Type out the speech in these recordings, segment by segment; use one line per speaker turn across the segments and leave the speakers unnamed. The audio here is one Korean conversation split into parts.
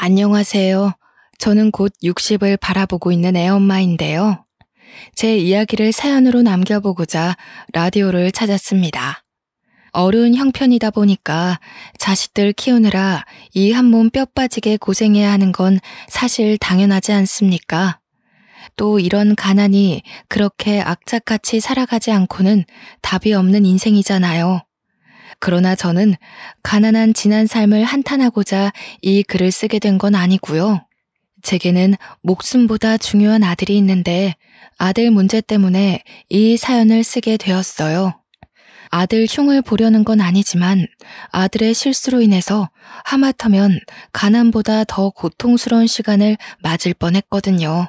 안녕하세요. 저는 곧 60을 바라보고 있는 애엄마인데요. 제 이야기를 사연으로 남겨보고자 라디오를 찾았습니다. 어려운 형편이다 보니까 자식들 키우느라 이 한 몸 뼈 빠지게 고생해야 하는 건 사실 당연하지 않습니까? 또 이런 가난이 그렇게 악착같이 살아가지 않고는 답이 없는 인생이잖아요. 그러나 저는 가난한 지난 삶을 한탄하고자 이 글을 쓰게 된 건 아니고요. 제게는 목숨보다 중요한 아들이 있는데 아들 문제 때문에 이 사연을 쓰게 되었어요. 아들 흉을 보려는 건 아니지만 아들의 실수로 인해서 하마터면 가난보다 더 고통스러운 시간을 맞을 뻔했거든요.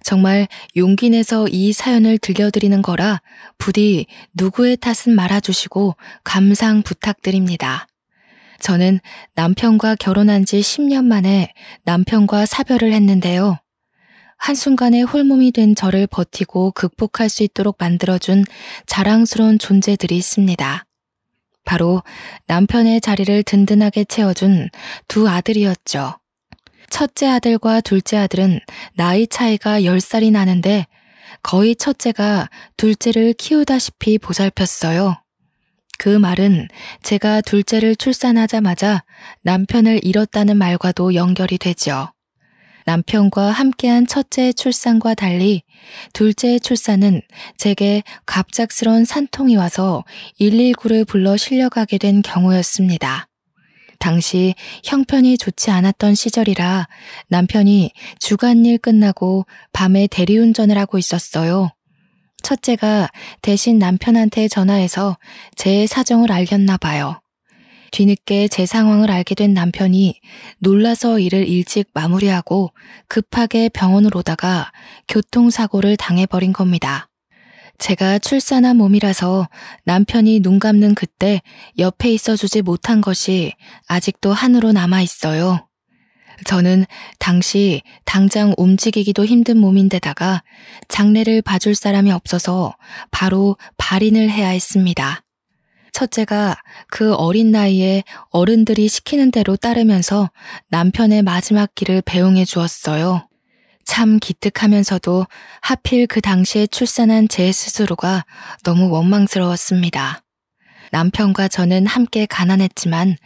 정말 용기 내서 이 사연을 들려드리는 거라 부디 누구의 탓은 말아주시고 감상 부탁드립니다. 저는 남편과 결혼한 지 10년 만에 남편과 사별을 했는데요. 한순간에 홀몸이 된 저를 버티고 극복할 수 있도록 만들어준 자랑스러운 존재들이 있습니다. 바로 남편의 자리를 든든하게 채워준 두 아들이었죠. 첫째 아들과 둘째 아들은 나이 차이가 10살이 나는데 거의 첫째가 둘째를 키우다시피 보살폈어요. 그 말은 제가 둘째를 출산하자마자 남편을 잃었다는 말과도 연결이 되죠. 남편과 함께한 첫째의 출산과 달리 둘째의 출산은 제게 갑작스러운 산통이 와서 119를 불러 실려가게 된 경우였습니다. 당시 형편이 좋지 않았던 시절이라 남편이 주간일 끝나고 밤에 대리운전을 하고 있었어요. 첫째가 대신 남편한테 전화해서 제 사정을 알렸나 봐요. 뒤늦게 제 상황을 알게 된 남편이 놀라서 일을 일찍 마무리하고 급하게 병원을 오다가 교통사고를 당해버린 겁니다. 제가 출산한 몸이라서 남편이 눈 감는 그때 옆에 있어주지 못한 것이 아직도 한으로 남아있어요. 저는 당시 당장 움직이기도 힘든 몸인데다가 장례를 봐줄 사람이 없어서 바로 발인을 해야 했습니다. 첫째가 그 어린 나이에 어른들이 시키는 대로 따르면서 남편의 마지막 길을 배웅해 주었어요. 참 기특하면서도 하필 그 당시에 출산한 제 스스로가 너무 원망스러웠습니다. 남편과 저는 함께 가난했지만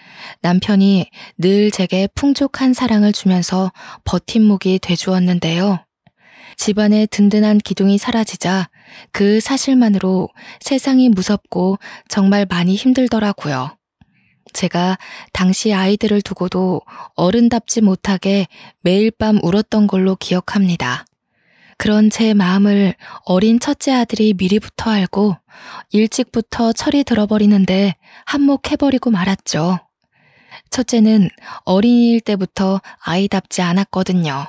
남편이 늘 제게 풍족한 사랑을 주면서 버팀목이 돼주었는데요. 집안의 든든한 기둥이 사라지자 그 사실만으로 세상이 무섭고 정말 많이 힘들더라고요. 제가 당시 아이들을 두고도 어른답지 못하게 매일 밤 울었던 걸로 기억합니다. 그런 제 마음을 어린 첫째 아들이 미리부터 알고 일찍부터 철이 들어버리는데 한몫해버리고 말았죠. 첫째는 어린이일 때부터 아이답지 않았거든요.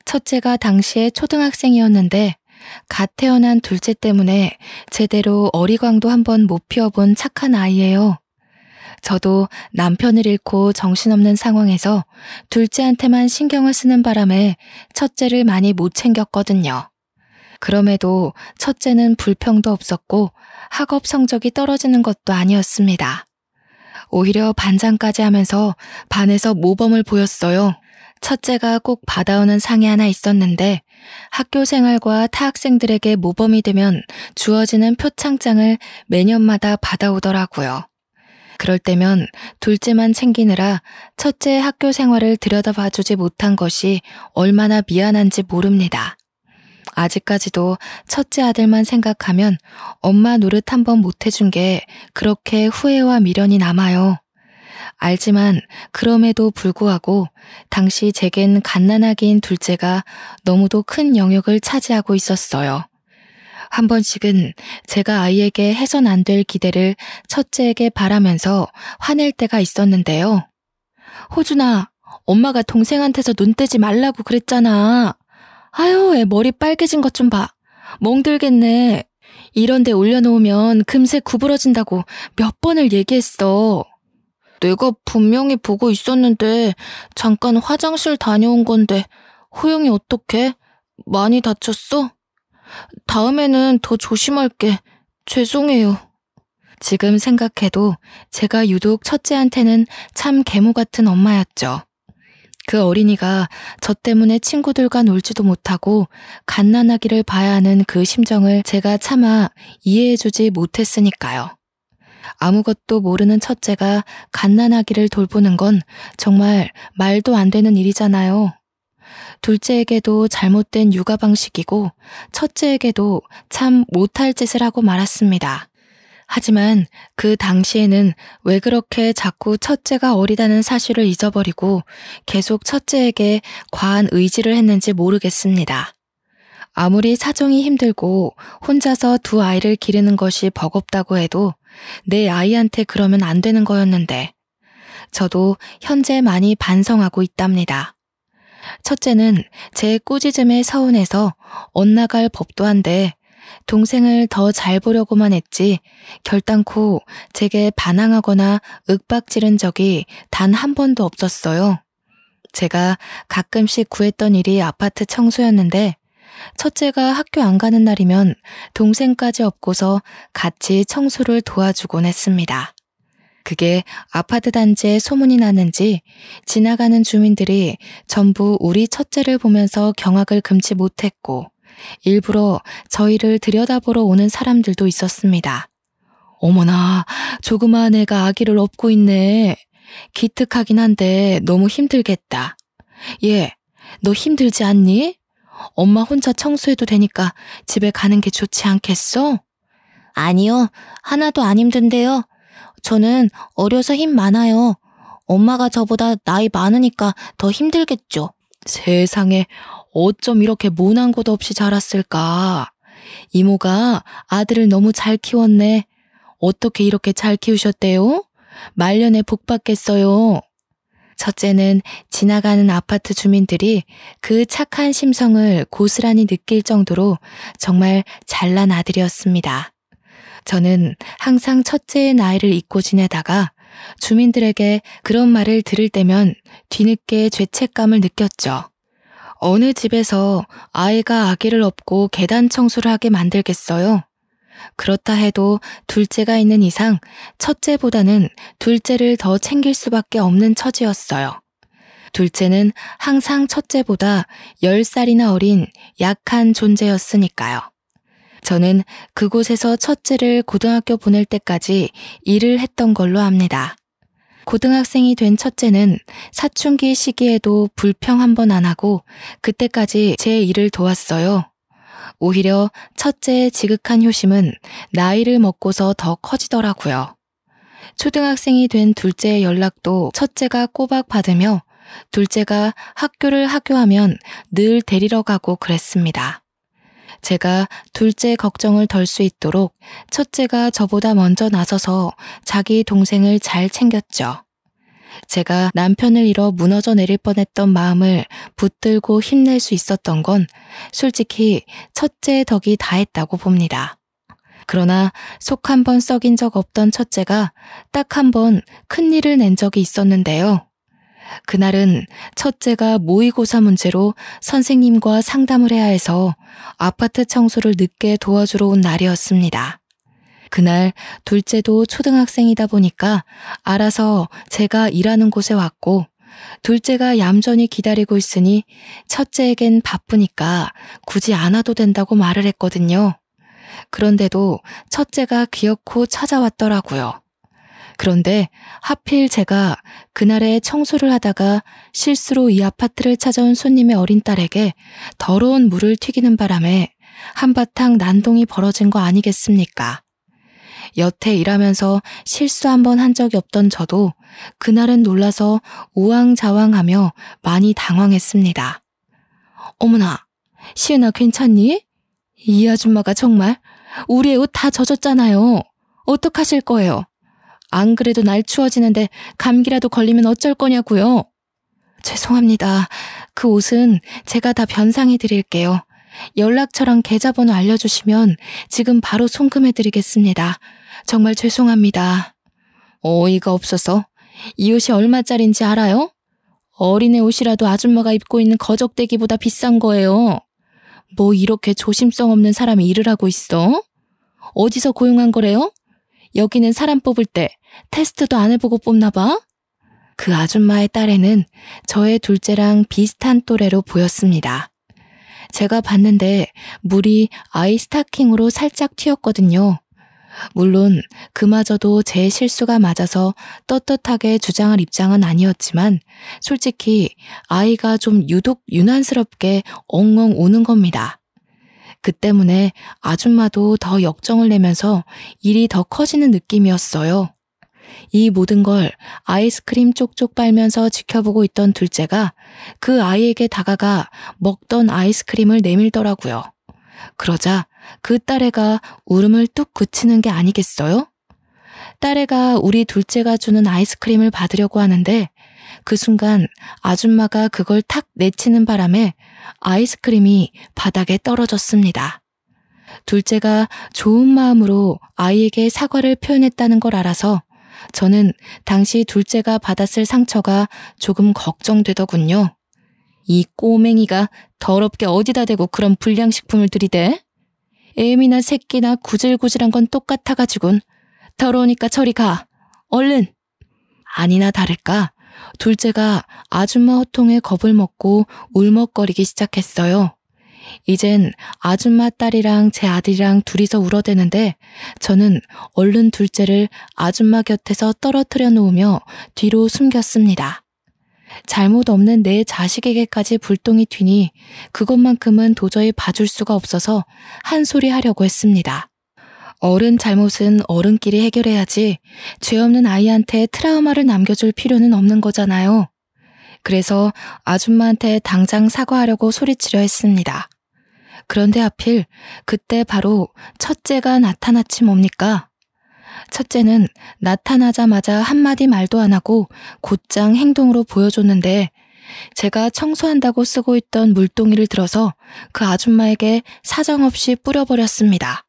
첫째가 당시에 초등학생이었는데 갓 태어난 둘째 때문에 제대로 어리광도 한번 못 피워본 착한 아이예요. 저도 남편을 잃고 정신없는 상황에서 둘째한테만 신경을 쓰는 바람에 첫째를 많이 못 챙겼거든요. 그럼에도 첫째는 불평도 없었고 학업 성적이 떨어지는 것도 아니었습니다. 오히려 반장까지 하면서 반에서 모범을 보였어요. 첫째가 꼭 받아오는 상이 하나 있었는데 학교 생활과 타학생들에게 모범이 되면 주어지는 표창장을 매년마다 받아오더라고요. 그럴 때면 둘째만 챙기느라 첫째의 학교 생활을 들여다봐주지 못한 것이 얼마나 미안한지 모릅니다. 아직까지도 첫째 아들만 생각하면 엄마 노릇 한번 못해준 게 그렇게 후회와 미련이 남아요. 알지만 그럼에도 불구하고 당시 제겐 갓난아기인 둘째가 너무도 큰 영역을 차지하고 있었어요. 한 번씩은 제가 아이에게 해선 안 될 기대를 첫째에게 바라면서 화낼 때가 있었는데요. 호준아, 엄마가 동생한테서 눈 떼지 말라고 그랬잖아. 아유, 애 머리 빨개진 것 좀 봐. 멍들겠네. 이런 데 올려놓으면 금세 구부러진다고 몇 번을 얘기했어. 내가 분명히 보고 있었는데 잠깐 화장실 다녀온 건데 호영이 어떡해? 많이 다쳤어? 다음에는 더 조심할게. 죄송해요. 지금 생각해도 제가 유독 첫째한테는 참 계모 같은 엄마였죠. 그 어린이가 저 때문에 친구들과 놀지도 못하고 갓난아기를 봐야 하는 그 심정을 제가 차마 이해해주지 못했으니까요. 아무것도 모르는 첫째가 갓난아기를 돌보는 건 정말 말도 안 되는 일이잖아요. 둘째에게도 잘못된 육아 방식이고 첫째에게도 참 못할 짓을 하고 말았습니다. 하지만 그 당시에는 왜 그렇게 자꾸 첫째가 어리다는 사실을 잊어버리고 계속 첫째에게 과한 의지를 했는지 모르겠습니다. 아무리 사정이 힘들고 혼자서 두 아이를 기르는 것이 버겁다고 해도 내 아이한테 그러면 안 되는 거였는데 저도 현재 많이 반성하고 있답니다. 첫째는 제 꾸짖음에 서운해서 엇나갈 법도 한데 동생을 더 잘 보려고만 했지 결단코 제게 반항하거나 윽박지른 적이 단 한 번도 없었어요. 제가 가끔씩 구했던 일이 아파트 청소였는데 첫째가 학교 안 가는 날이면 동생까지 업고서 같이 청소를 도와주곤 했습니다. 그게 아파트 단지에 소문이 났는지 지나가는 주민들이 전부 우리 첫째를 보면서 경악을 금치 못했고 일부러 저희를 들여다보러 오는 사람들도 있었습니다. 어머나, 조그마한 애가 아기를 업고 있네. 기특하긴 한데 너무 힘들겠다. 얘, 너 힘들지 않니? 엄마 혼자 청소해도 되니까 집에 가는 게 좋지 않겠어?
아니요, 하나도 안 힘든데요. 저는 어려서 힘 많아요. 엄마가 저보다 나이 많으니까 더 힘들겠죠.
세상에 어쩜 이렇게 모난 곳 없이 자랐을까? 이모가 아들을 너무 잘 키웠네. 어떻게 이렇게 잘 키우셨대요? 말년에 복 받겠어요. 첫째는 지나가는 아파트 주민들이 그 착한 심성을 고스란히 느낄 정도로 정말 잘난 아들이었습니다. 저는 항상 첫째의 나이를 잊고 지내다가 주민들에게 그런 말을 들을 때면 뒤늦게 죄책감을 느꼈죠. 어느 집에서 아이가 아기를 업고 계단 청소를 하게 만들겠어요? 그렇다 해도 둘째가 있는 이상 첫째보다는 둘째를 더 챙길 수밖에 없는 처지였어요. 둘째는 항상 첫째보다 10살이나 어린 약한 존재였으니까요. 저는 그곳에서 첫째를 고등학교 보낼 때까지 일을 했던 걸로 압니다. 고등학생이 된 첫째는 사춘기 시기에도 불평 한 번 안 하고 그때까지 제 일을 도왔어요. 오히려 첫째의 지극한 효심은 나이를 먹고서 더 커지더라고요. 초등학생이 된 둘째의 연락도 첫째가 꼬박 받으며 둘째가 학교를 하교하면 늘 데리러 가고 그랬습니다. 제가 둘째 걱정을 덜 수 있도록 첫째가 저보다 먼저 나서서 자기 동생을 잘 챙겼죠. 제가 남편을 잃어 무너져 내릴 뻔했던 마음을 붙들고 힘낼 수 있었던 건 솔직히 첫째의 덕이 다했다고 봅니다. 그러나 속 한 번 썩인 적 없던 첫째가 딱 한 번 큰일을 낸 적이 있었는데요. 그날은 첫째가 모의고사 문제로 선생님과 상담을 해야 해서 아파트 청소를 늦게 도와주러 온 날이었습니다. 그날 둘째도 초등학생이다 보니까 알아서 제가 일하는 곳에 왔고 둘째가 얌전히 기다리고 있으니 첫째에겐 바쁘니까 굳이 안 와도 된다고 말을 했거든요. 그런데도 첫째가 기어코 찾아왔더라고요. 그런데 하필 제가 그날에 청소를 하다가 실수로 이 아파트를 찾아온 손님의 어린 딸에게 더러운 물을 튀기는 바람에 한바탕 난동이 벌어진 거 아니겠습니까? 여태 일하면서 실수 한 번 한 적이 없던 저도 그날은 놀라서 우왕좌왕하며 많이 당황했습니다. 어머나, 시은아 괜찮니? 이 아줌마가 정말 우리의 옷 다 젖었잖아요. 어떡하실 거예요? 안 그래도 날 추워지는데 감기라도 걸리면 어쩔 거냐고요. 죄송합니다. 그 옷은 제가 다 변상해 드릴게요. 연락처랑 계좌번호 알려주시면 지금 바로 송금해 드리겠습니다. 정말 죄송합니다. 어이가 없어서 이 옷이 얼마짜린지 알아요? 어린애 옷이라도 아줌마가 입고 있는 거적대기보다 비싼 거예요. 뭐 이렇게 조심성 없는 사람이 일을 하고 있어? 어디서 고용한 거래요? 여기는 사람 뽑을 때 테스트도 안 해보고 뽑나 봐? 그 아줌마의 딸에는 저의 둘째랑 비슷한 또래로 보였습니다. 제가 봤는데 물이 아이 스타킹으로 살짝 튀었거든요. 물론 그마저도 제 실수가 맞아서 떳떳하게 주장할 입장은 아니었지만 솔직히 아이가 좀 유독 유난스럽게 엉엉 우는 겁니다. 그 때문에 아줌마도 더 역정을 내면서 일이 더 커지는 느낌이었어요. 이 모든 걸 아이스크림 쪽쪽 빨면서 지켜보고 있던 둘째가 그 아이에게 다가가 먹던 아이스크림을 내밀더라고요. 그러자 그 딸애가 울음을 뚝 그치는 게 아니겠어요? 딸애가 우리 둘째가 주는 아이스크림을 받으려고 하는데 그 순간 아줌마가 그걸 탁 내치는 바람에 아이스크림이 바닥에 떨어졌습니다. 둘째가 좋은 마음으로 아이에게 사과를 표현했다는 걸 알아서 저는 당시 둘째가 받았을 상처가 조금 걱정되더군요. 이 꼬맹이가 더럽게 어디다 대고 그런 불량식품을 들이대? 애미나 새끼나 구질구질한 건 똑같아가지군. 더러우니까 저리 가. 얼른. 아니나 다를까 둘째가 아줌마 호통에 겁을 먹고 울먹거리기 시작했어요. 이젠 아줌마 딸이랑 제 아들이랑 둘이서 울어대는데 저는 얼른 둘째를 아줌마 곁에서 떨어뜨려 놓으며 뒤로 숨겼습니다. 잘못 없는 내 자식에게까지 불똥이 튀니 그것만큼은 도저히 봐줄 수가 없어서 한 소리 하려고 했습니다. 어른 잘못은 어른끼리 해결해야지 죄 없는 아이한테 트라우마를 남겨줄 필요는 없는 거잖아요. 그래서 아줌마한테 당장 사과하려고 소리치려 했습니다. 그런데 하필 그때 바로 첫째가 나타났지 뭡니까? 첫째는 나타나자마자 한마디 말도 안 하고 곧장 행동으로 보여줬는데 제가 청소한다고 쓰고 있던 물동이를 들어서 그 아줌마에게 사정없이 뿌려버렸습니다.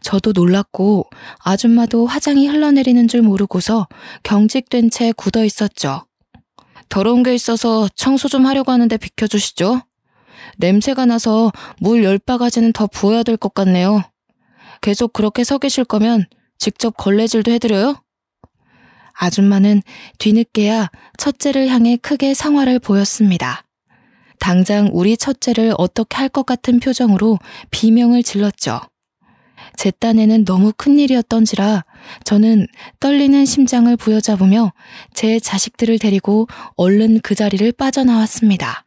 저도 놀랐고 아줌마도 화장이 흘러내리는 줄 모르고서 경직된 채 굳어 있었죠. 더러운 게 있어서 청소 좀 하려고 하는데 비켜주시죠. 냄새가 나서 물 10바가지는 더 부어야 될 것 같네요. 계속 그렇게 서 계실 거면 직접 걸레질도 해드려요? 아줌마는 뒤늦게야 첫째를 향해 크게 성화를 보였습니다. 당장 우리 첫째를 어떻게 할 것 같은 표정으로 비명을 질렀죠. 제 딴에는 너무 큰일이었던지라 저는 떨리는 심장을 부여잡으며 제 자식들을 데리고 얼른 그 자리를 빠져나왔습니다.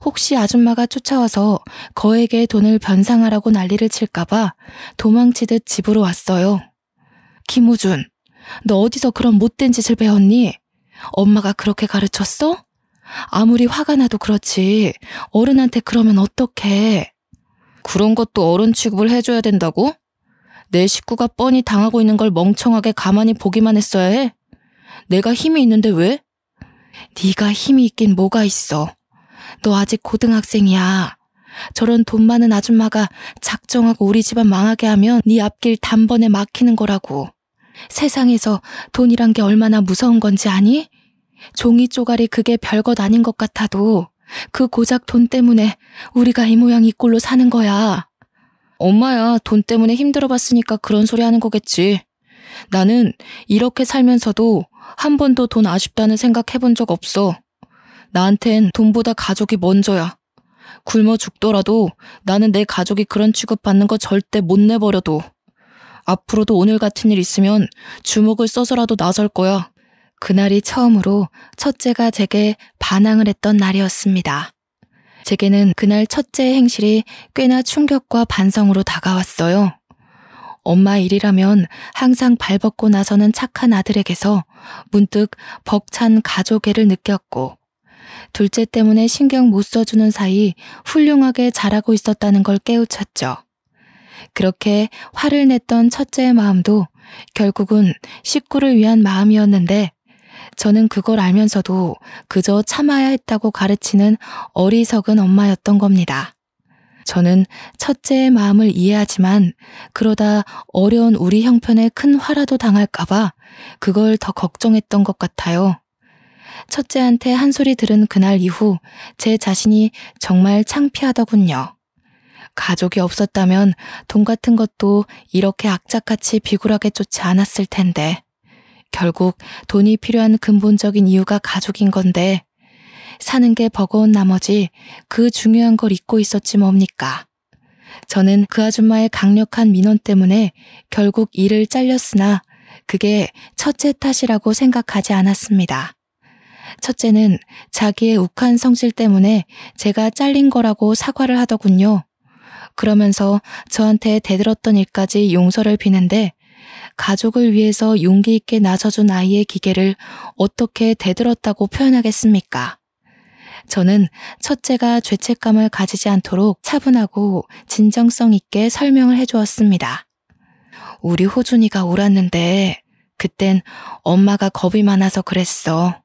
혹시 아줌마가 쫓아와서 거액의 돈을 변상하라고 난리를 칠까봐 도망치듯 집으로 왔어요. 김우준, 너 어디서 그런 못된 짓을 배웠니? 엄마가 그렇게 가르쳤어? 아무리 화가 나도 그렇지 어른한테 그러면 어떡해? 그런 것도 어른 취급을 해줘야 된다고? 내 식구가 뻔히 당하고 있는 걸 멍청하게 가만히 보기만 했어야 해? 내가 힘이 있는데 왜? 네가 힘이 있긴 뭐가 있어. 너 아직 고등학생이야. 저런 돈 많은 아줌마가 작정하고 우리 집안 망하게 하면 네 앞길 단번에 막히는 거라고. 세상에서 돈이란 게 얼마나 무서운 건지 아니? 종이 쪼가리 그게 별것 아닌 것 같아도 그 고작 돈 때문에 우리가 이 모양 이 꼴로 사는 거야. 엄마야 돈 때문에 힘들어봤으니까 그런 소리 하는 거겠지. 나는 이렇게 살면서도 한 번도 돈 아쉽다는 생각 해본 적 없어. 나한텐 돈보다 가족이 먼저야. 굶어 죽더라도 나는 내 가족이 그런 취급받는 거 절대 못 내버려둬. 앞으로도 오늘 같은 일 있으면 주먹을 써서라도 나설 거야. 그날이 처음으로 첫째가 제게 반항을 했던 날이었습니다. 제게는 그날 첫째의 행실이 꽤나 충격과 반성으로 다가왔어요. 엄마 일이라면 항상 발벗고 나서는 착한 아들에게서 문득 벅찬 가족애를 느꼈고 둘째 때문에 신경 못 써주는 사이 훌륭하게 자라고 있었다는 걸 깨우쳤죠. 그렇게 화를 냈던 첫째의 마음도 결국은 식구를 위한 마음이었는데 저는 그걸 알면서도 그저 참아야 했다고 가르치는 어리석은 엄마였던 겁니다. 저는 첫째의 마음을 이해하지만 그러다 어려운 우리 형편에 큰 화라도 당할까봐 그걸 더 걱정했던 것 같아요. 첫째한테 한 소리 들은 그날 이후 제 자신이 정말 창피하더군요. 가족이 없었다면 돈 같은 것도 이렇게 악착같이 비굴하게 쫓지 않았을 텐데 결국 돈이 필요한 근본적인 이유가 가족인 건데 사는 게 버거운 나머지 그 중요한 걸 잊고 있었지 뭡니까. 저는 그 아줌마의 강력한 민원 때문에 결국 일을 잘렸으나 그게 첫째 탓이라고 생각하지 않았습니다. 첫째는 자기의 욱한 성질 때문에 제가 잘린 거라고 사과를 하더군요. 그러면서 저한테 대들었던 일까지 용서를 비는데 가족을 위해서 용기 있게 나서준 아이의 기계를 어떻게 대들었다고 표현하겠습니까? 저는 첫째가 죄책감을 가지지 않도록 차분하고 진정성 있게 설명을 해주었습니다. 우리 호준이가 옳았는데 그땐 엄마가 겁이 많아서 그랬어.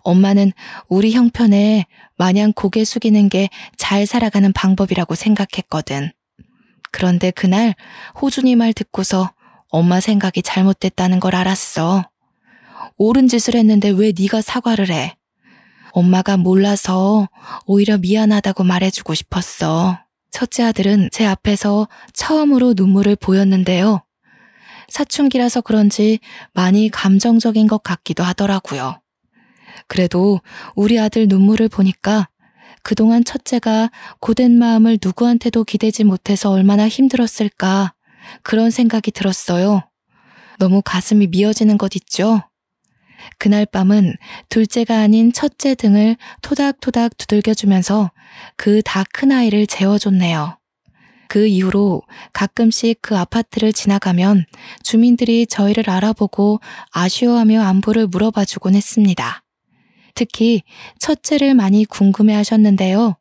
엄마는 우리 형편에 마냥 고개 숙이는 게 잘 살아가는 방법이라고 생각했거든. 그런데 그날 호준이 말 듣고서 엄마 생각이 잘못됐다는 걸 알았어. 옳은 짓을 했는데 왜 네가 사과를 해? 엄마가 몰라서 오히려 미안하다고 말해주고 싶었어. 첫째 아들은 제 앞에서 처음으로 눈물을 보였는데요. 사춘기라서 그런지 많이 감정적인 것 같기도 하더라고요. 그래도 우리 아들 눈물을 보니까 그동안 첫째가 고된 마음을 누구한테도 기대지 못해서 얼마나 힘들었을까 그런 생각이 들었어요. 너무 가슴이 미어지는 것 있죠? 그날 밤은 둘째가 아닌 첫째 등을 토닥토닥 두들겨주면서 그 다 큰 아이를 재워줬네요. 그 이후로 가끔씩 그 아파트를 지나가면 주민들이 저희를 알아보고 아쉬워하며 안부를 물어봐주곤 했습니다. 특히 첫째를 많이 궁금해하셨는데요.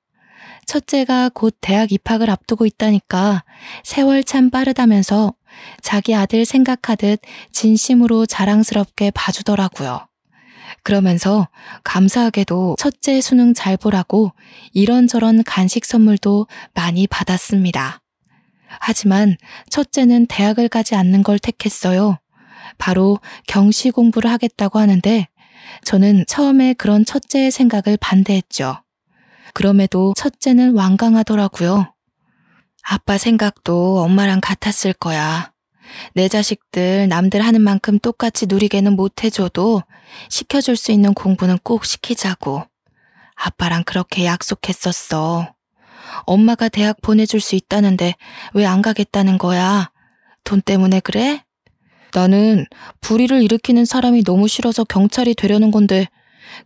첫째가 곧 대학 입학을 앞두고 있다니까 세월 참 빠르다면서 자기 아들 생각하듯 진심으로 자랑스럽게 봐주더라고요. 그러면서 감사하게도 첫째 수능 잘 보라고 이런저런 간식 선물도 많이 받았습니다. 하지만 첫째는 대학을 가지 않는 걸 택했어요. 바로 경시 공부를 하겠다고 하는데 저는 처음에 그런 첫째의 생각을 반대했죠. 그럼에도 첫째는 완강하더라고요. 아빠 생각도 엄마랑 같았을 거야. 내 자식들 남들 하는 만큼 똑같이 누리게는 못해줘도 시켜줄 수 있는 공부는 꼭 시키자고. 아빠랑 그렇게 약속했었어. 엄마가 대학 보내줄 수 있다는데 왜 안 가겠다는 거야? 돈 때문에 그래? 나는 불의를 일으키는 사람이 너무 싫어서 경찰이 되려는 건데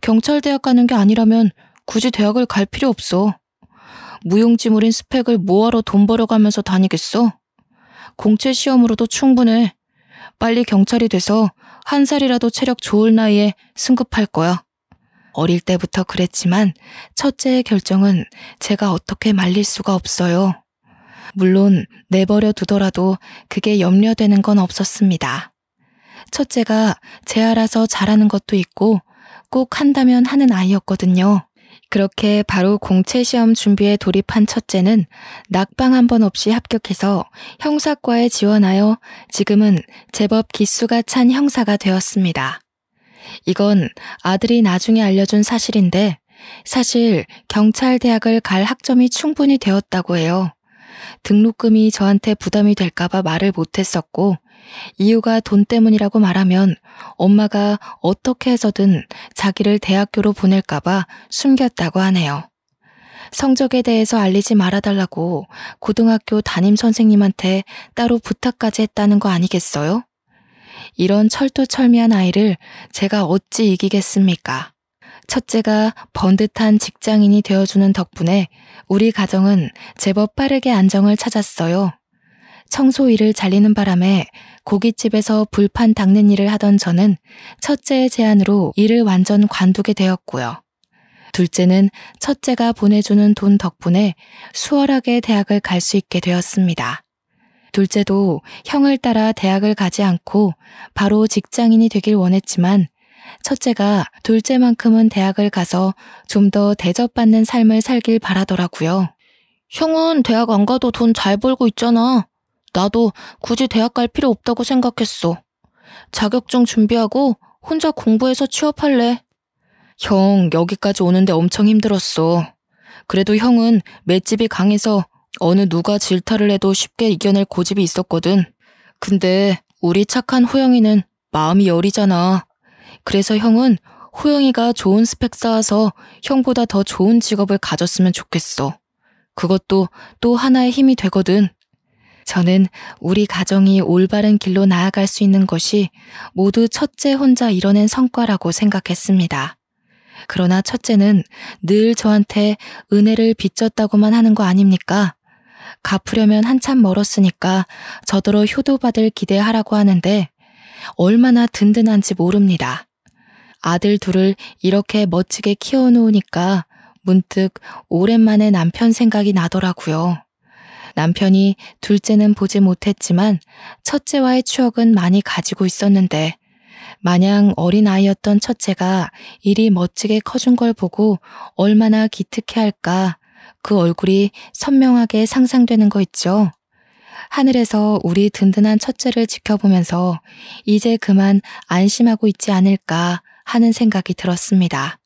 경찰대학 가는 게 아니라면 굳이 대학을 갈 필요 없어. 무용지물인 스펙을 뭐하러 돈 벌어가면서 다니겠어? 공채 시험으로도 충분해. 빨리 경찰이 돼서 한 살이라도 체력 좋을 나이에 승급할 거야. 어릴 때부터 그랬지만 첫째의 결정은 제가 어떻게 말릴 수가 없어요. 물론 내버려 두더라도 그게 염려되는 건 없었습니다. 첫째가 제 알아서 잘하는 것도 있고 꼭 한다면 하는 아이였거든요. 그렇게 바로 공채 시험 준비에 돌입한 첫째는 낙방 한 번 없이 합격해서 형사과에 지원하여 지금은 제법 기수가 찬 형사가 되었습니다. 이건 아들이 나중에 알려준 사실인데 사실 경찰대학을 갈 학점이 충분히 되었다고 해요. 등록금이 저한테 부담이 될까봐 말을 못했었고 이유가 돈 때문이라고 말하면 엄마가 어떻게 해서든 자기를 대학교로 보낼까봐 숨겼다고 하네요. 성적에 대해서 알리지 말아달라고 고등학교 담임 선생님한테 따로 부탁까지 했다는 거 아니겠어요? 이런 철두철미한 아이를 제가 어찌 이기겠습니까? 첫째가 번듯한 직장인이 되어주는 덕분에 우리 가정은 제법 빠르게 안정을 찾았어요. 청소 일을 잘리는 바람에 고깃집에서 불판 닦는 일을 하던 저는 첫째의 제안으로 일을 완전 관두게 되었고요. 둘째는 첫째가 보내주는 돈 덕분에 수월하게 대학을 갈 수 있게 되었습니다. 둘째도 형을 따라 대학을 가지 않고 바로 직장인이 되길 원했지만 첫째가 둘째만큼은 대학을 가서 좀 더 대접받는 삶을 살길 바라더라고요. 형은 대학 안 가도 돈 잘 벌고 있잖아. 나도 굳이 대학 갈 필요 없다고 생각했어. 자격증 준비하고 혼자 공부해서 취업할래. 형, 여기까지 오는데 엄청 힘들었어. 그래도 형은 맷집이 강해서 어느 누가 질타를 해도 쉽게 이겨낼 고집이 있었거든. 근데 우리 착한 호영이는 마음이 여리잖아. 그래서 형은 호영이가 좋은 스펙 쌓아서 형보다 더 좋은 직업을 가졌으면 좋겠어. 그것도 또 하나의 힘이 되거든. 저는 우리 가정이 올바른 길로 나아갈 수 있는 것이 모두 첫째 혼자 이뤄낸 성과라고 생각했습니다. 그러나 첫째는 늘 저한테 은혜를 빚졌다고만 하는 거 아닙니까? 갚으려면 한참 멀었으니까 저더러 효도받을 기대하라고 하는데 얼마나 든든한지 모릅니다. 아들 둘을 이렇게 멋지게 키워놓으니까 문득 오랜만에 남편 생각이 나더라고요. 남편이 둘째는 보지 못했지만 첫째와의 추억은 많이 가지고 있었는데 마냥 어린아이였던 첫째가 이리 멋지게 커준 걸 보고 얼마나 기특해할까 그 얼굴이 선명하게 상상되는 거 있죠. 하늘에서 우리 든든한 첫째를 지켜보면서 이제 그만 안심하고 있지 않을까 하는 생각이 들었습니다.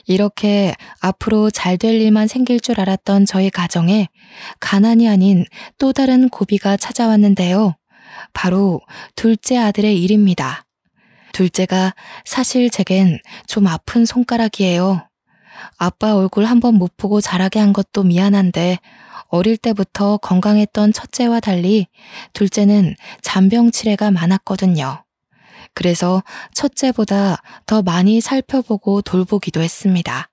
이렇게 앞으로 잘 될 일만 생길 줄 알았던 저희 가정에 가난이 아닌 또 다른 고비가 찾아왔는데요. 바로 둘째 아들의 일입니다. 둘째가 사실 제겐 좀 아픈 손가락이에요. 아빠 얼굴 한번 못 보고 자라게 한 것도 미안한데 어릴 때부터 건강했던 첫째와 달리 둘째는 잔병 치레가 많았거든요. 그래서 첫째보다 더 많이 살펴보고 돌보기도 했습니다.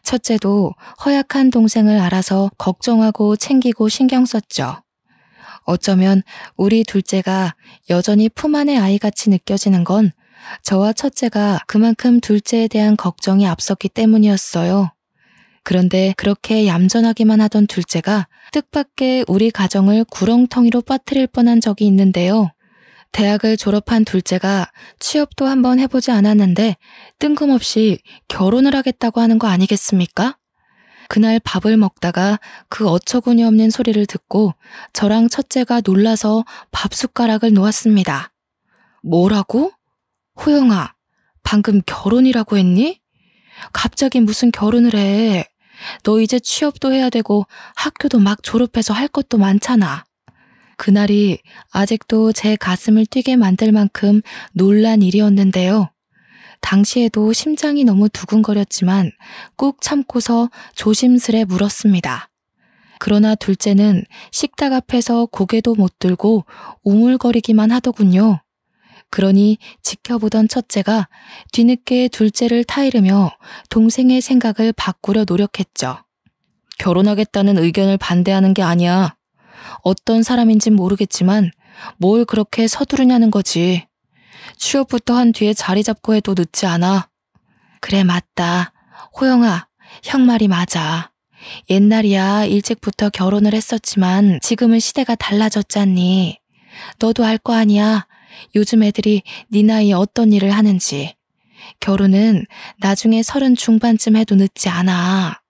첫째도 허약한 동생을 알아서 걱정하고 챙기고 신경 썼죠. 어쩌면 우리 둘째가 여전히 품 안의 아이같이 느껴지는 건 저와 첫째가 그만큼 둘째에 대한 걱정이 앞섰기 때문이었어요. 그런데 그렇게 얌전하기만 하던 둘째가 뜻밖의 우리 가정을 구렁텅이로 빠뜨릴 뻔한 적이 있는데요. 대학을 졸업한 둘째가 취업도 한번 해보지 않았는데 뜬금없이 결혼을 하겠다고 하는 거 아니겠습니까? 그날 밥을 먹다가 그 어처구니 없는 소리를 듣고 저랑 첫째가 놀라서 밥숟가락을 놓았습니다. 뭐라고? 호영아, 방금 결혼이라고 했니? 갑자기 무슨 결혼을 해. 너 이제 취업도 해야 되고 학교도 막 졸업해서 할 것도 많잖아. 그날이 아직도 제 가슴을 뛰게 만들 만큼 놀란 일이었는데요. 당시에도 심장이 너무 두근거렸지만 꾹 참고서 조심스레 물었습니다. 그러나 둘째는 식탁 앞에서 고개도 못 들고 우물거리기만 하더군요. 그러니 지켜보던 첫째가 뒤늦게 둘째를 타이르며 동생의 생각을 바꾸려 노력했죠. 결혼하겠다는 의견을 반대하는 게 아니야. 어떤 사람인진 모르겠지만 뭘 그렇게 서두르냐는 거지. 취업부터 한 뒤에 자리 잡고 해도 늦지 않아. 그래, 맞다. 호영아, 형 말이 맞아. 옛날이야 일찍부터 결혼을 했었지만 지금은 시대가 달라졌잖니. 너도 알 거 아니야. 요즘 애들이 네 나이에 어떤 일을 하는지. 결혼은 나중에 30 중반쯤 해도 늦지 않아.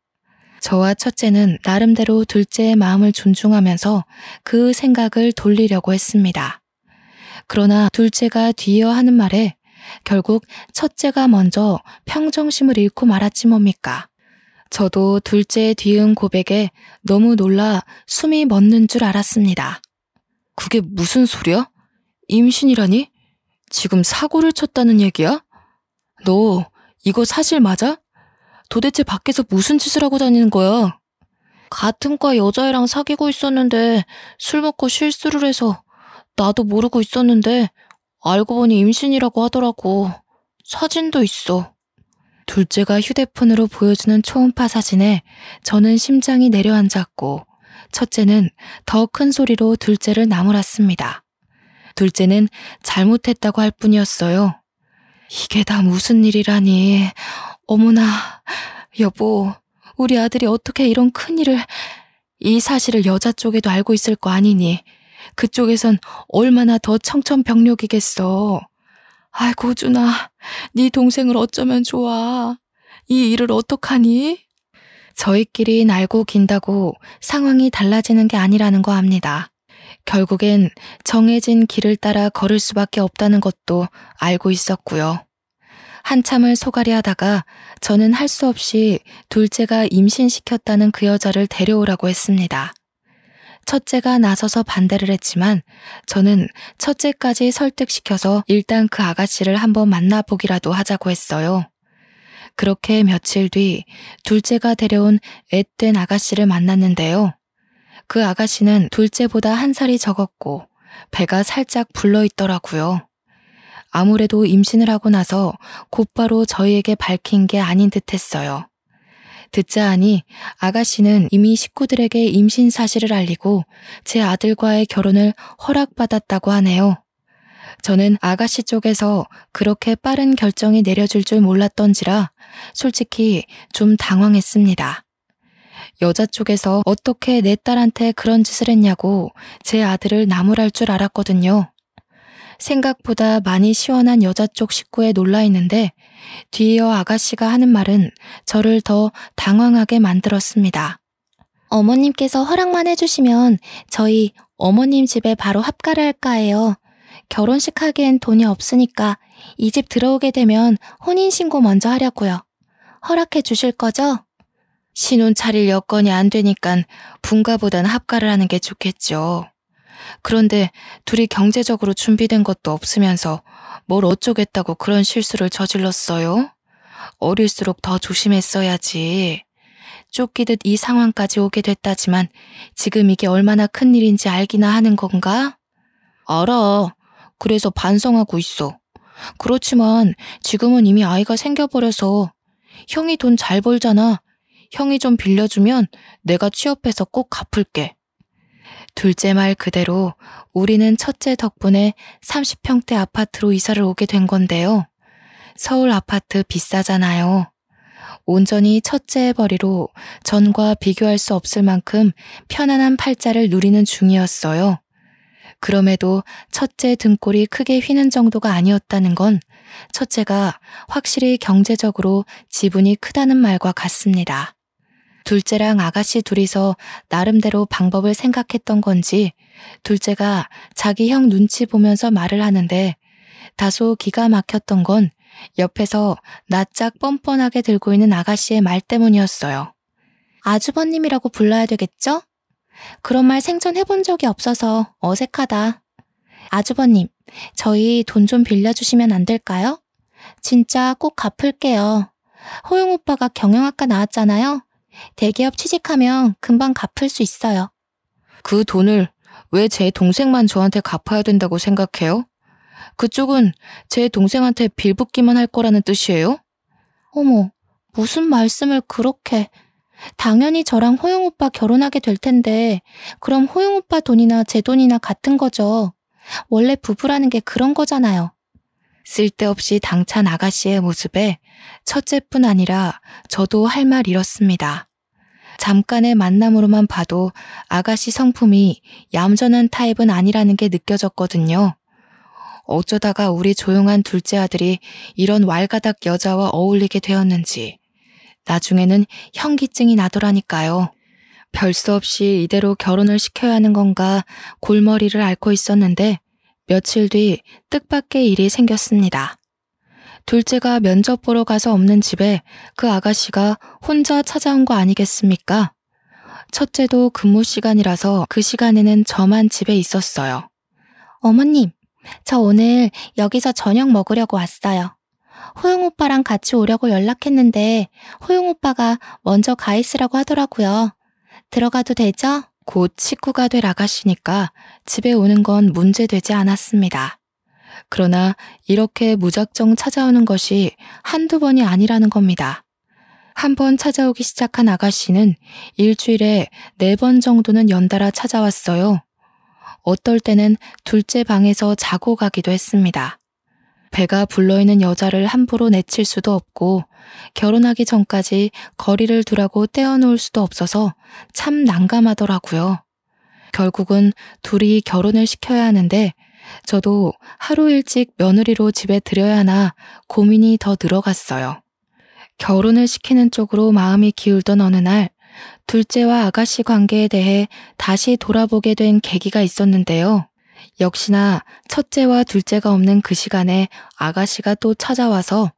저와 첫째는 나름대로 둘째의 마음을 존중하면서 그 생각을 돌리려고 했습니다. 그러나 둘째가 뒤이어 하는 말에 결국 첫째가 먼저 평정심을 잃고 말았지 뭡니까. 저도 둘째의 뒤은 고백에 너무 놀라 숨이 멎는 줄 알았습니다. 그게 무슨 소리야? 임신이라니? 지금 사고를 쳤다는 얘기야? 너 이거 사실 맞아? 도대체 밖에서 무슨 짓을 하고 다니는 거야? 같은 과 여자애랑 사귀고 있었는데 술 먹고 실수를 해서 나도 모르고 있었는데 알고 보니 임신이라고 하더라고. 사진도 있어. 둘째가 휴대폰으로 보여주는 초음파 사진에 저는 심장이 내려앉았고 첫째는 더 큰 소리로 둘째를 나무랐습니다. 둘째는 잘못했다고 할 뿐이었어요. 이게 다 무슨 일이라니. 어머나, 여보, 우리 아들이 어떻게 이런 큰일을. 이 사실을 여자 쪽에도 알고 있을 거 아니니. 그쪽에선 얼마나 더 청천벽력이겠어. 아이고 준아, 네 동생을 어쩌면 좋아. 이 일을 어떡하니? 저희끼리 날고 긴다고 상황이 달라지는 게 아니라는 거 압니다. 결국엔 정해진 길을 따라 걸을 수밖에 없다는 것도 알고 있었고요. 한참을 소갈이 하다가 저는 할 수 없이 둘째가 임신시켰다는 그 여자를 데려오라고 했습니다. 첫째가 나서서 반대를 했지만 저는 첫째까지 설득시켜서 일단 그 아가씨를 한번 만나보기라도 하자고 했어요. 그렇게 며칠 뒤 둘째가 데려온 앳된 아가씨를 만났는데요. 그 아가씨는 둘째보다 1살이 적었고 배가 살짝 불러있더라고요. 아무래도 임신을 하고 나서 곧바로 저희에게 밝힌 게 아닌 듯 했어요. 듣자 하니 아가씨는 이미 식구들에게 임신 사실을 알리고 제 아들과의 결혼을 허락받았다고 하네요. 저는 아가씨 쪽에서 그렇게 빠른 결정이 내려질 줄 몰랐던지라 솔직히 좀 당황했습니다. 여자 쪽에서 어떻게 내 딸한테 그런 짓을 했냐고 제 아들을 나무랄 줄 알았거든요. 생각보다 많이 시원한 여자 쪽 식구에 놀라 있는데 뒤이어 아가씨가 하는 말은 저를 더 당황하게 만들었습니다.
어머님께서 허락만 해주시면 저희 어머님 집에 바로 합가를 할까 해요. 결혼식 하기엔 돈이 없으니까 이 집 들어오게 되면 혼인신고 먼저 하려고요. 허락해 주실 거죠?
신혼 차릴 여건이 안 되니까 분가보단 합가를 하는 게 좋겠죠. 그런데 둘이 경제적으로 준비된 것도 없으면서 뭘 어쩌겠다고 그런 실수를 저질렀어요? 어릴수록 더 조심했어야지. 쫓기듯 이 상황까지 오게 됐다지만 지금 이게 얼마나 큰일인지 알기나 하는 건가? 알아. 그래서 반성하고 있어. 그렇지만 지금은 이미 아이가 생겨버려서 형이 돈 잘 벌잖아. 형이 좀 빌려주면 내가 취업해서 꼭 갚을게. 둘째 말 그대로 우리는 첫째 덕분에 30평대 아파트로 이사를 오게 된 건데요. 서울 아파트 비싸잖아요. 온전히 첫째의 벌이로 전과 비교할 수 없을 만큼 편안한 팔자를 누리는 중이었어요. 그럼에도 첫째 등골이 크게 휘는 정도가 아니었다는 건 첫째가 확실히 경제적으로 지분이 크다는 말과 같습니다. 둘째랑 아가씨 둘이서 나름대로 방법을 생각했던 건지 둘째가 자기 형 눈치 보면서 말을 하는데 다소 기가 막혔던 건 옆에서 낯짝 뻔뻔하게 들고 있는 아가씨의 말 때문이었어요.
아주버님이라고 불러야 되겠죠? 그런 말 생전 해본 적이 없어서 어색하다. 아주버님, 저희 돈 좀 빌려주시면 안 될까요? 진짜 꼭 갚을게요. 호용 오빠가 경영학과 나왔잖아요. 대기업 취직하면 금방 갚을 수 있어요.
그 돈을 왜 제 동생만 저한테 갚아야 된다고 생각해요? 그쪽은 제 동생한테 빌붙기만 할 거라는 뜻이에요?
어머, 무슨 말씀을 그렇게... 당연히 저랑 호용 오빠 결혼하게 될 텐데 그럼 호용 오빠 돈이나 제 돈이나 같은 거죠. 원래 부부라는 게 그런 거잖아요.
쓸데없이 당찬 아가씨의 모습에 첫째뿐 아니라 저도 할 말 잃었습니다. 잠깐의 만남으로만 봐도 아가씨 성품이 얌전한 타입은 아니라는 게 느껴졌거든요. 어쩌다가 우리 조용한 둘째 아들이 이런 왈가닥 여자와 어울리게 되었는지 나중에는 현기증이 나더라니까요. 별 수 없이 이대로 결혼을 시켜야 하는 건가 골머리를 앓고 있었는데 며칠 뒤 뜻밖의 일이 생겼습니다. 둘째가 면접 보러 가서 없는 집에 그 아가씨가 혼자 찾아온 거 아니겠습니까? 첫째도 근무 시간이라서 그 시간에는 저만 집에 있었어요.
어머님, 저 오늘 여기서 저녁 먹으려고 왔어요. 호용 오빠랑 같이 오려고 연락했는데 호용 오빠가 먼저 가 있으라고 하더라고요. 들어가도 되죠?
곧 식구가 될 아가씨니까 집에 오는 건 문제되지 않았습니다. 그러나 이렇게 무작정 찾아오는 것이 한두 번이 아니라는 겁니다. 한 번 찾아오기 시작한 아가씨는 일주일에 4번 정도는 연달아 찾아왔어요. 어떨 때는 둘째 방에서 자고 가기도 했습니다. 배가 불러있는 여자를 함부로 내칠 수도 없고 결혼하기 전까지 거리를 두라고 떼어놓을 수도 없어서 참 난감하더라고요. 결국은 둘이 결혼을 시켜야 하는데 저도 하루 일찍 며느리로 집에 들여야 하나 고민이 더 늘어갔어요. 결혼을 시키는 쪽으로 마음이 기울던 어느 날 둘째와 아가씨 관계에 대해 다시 돌아보게 된 계기가 있었는데요. 역시나 첫째와 둘째가 없는 그 시간에 아가씨가 또 찾아와서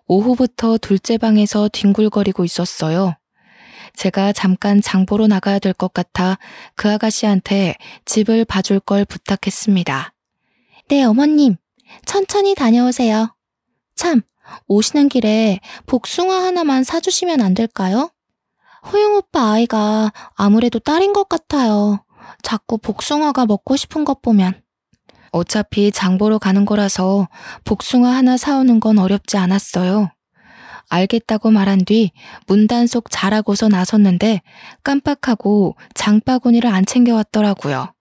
오후부터 둘째 방에서 뒹굴거리고 있었어요. 제가 잠깐 장보러 나가야 될 것 같아 그 아가씨한테 집을 봐줄 걸 부탁했습니다.
네, 어머님. 천천히 다녀오세요. 참, 오시는 길에 복숭아 하나만 사주시면 안 될까요? 호영 오빠 아이가 아무래도 딸인 것 같아요. 자꾸 복숭아가 먹고 싶은 것 보면.
어차피 장 보러 가는 거라서 복숭아 하나 사오는 건 어렵지 않았어요. 알겠다고 말한 뒤 문단속 잘하고서 나섰는데 깜빡하고 장바구니를 안 챙겨왔더라고요.